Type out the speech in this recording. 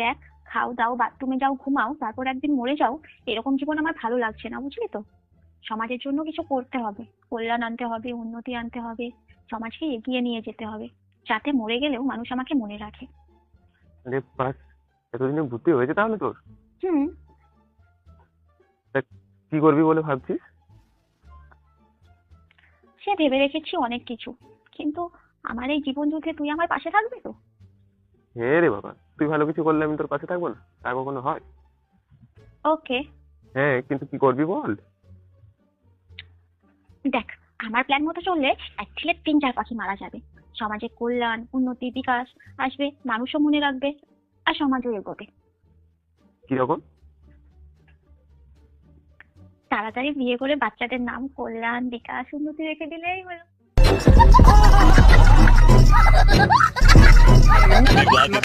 দেখ, খাও দাও, বাথরুমে যাও, ঘুমাও, তারপর একদিন মরে যাও, এরকম জীবন আমার ভালো লাগছে না, বুঝলি তো? সমাজের জন্য কিছু করতে হবে, কল্যাণ আনতে হবে, উন্নতি আনতে হবে, সমাজকে এগিয়ে নিয়ে যেতে হবে, যাতে মরে গেলেও মানুষ আমাকে মনে রাখে। আরে বাস, এতদিনে বুদ্ধি হয়েছে তাহলে তোর? হুম। তা কি করবি বলে ভাবছিস? সে ভেবে রেখেছি অনেক কিছু, কিন্তু আমার এই জীবন যুদ্ধে তুই আমার পাশে থাকবি তো? হ্যাঁ রে বাবা, তুই ভালো কিছু করলে আমি তোর পাশে থাকবো না? তা কখনো হয়? ওকে। হ্যাঁ, কিন্তু কি করবি বল? দেখ, আমার প্ল্যান মতো চললে এক ছেলে 3-4 পাখি মারা যাবে, সমাজে কল্যাণ, উন্নতি, বিকাশ আসবে, মানুষও মনে রাখবে, আর সমাজও এগোবে। কিরকম? তাড়াতাড়ি বিয়ে করে বাচ্চাদের নাম কল্যাণ, বিকাশ, উন্নতি রেখে দিলেই হলো। Igual que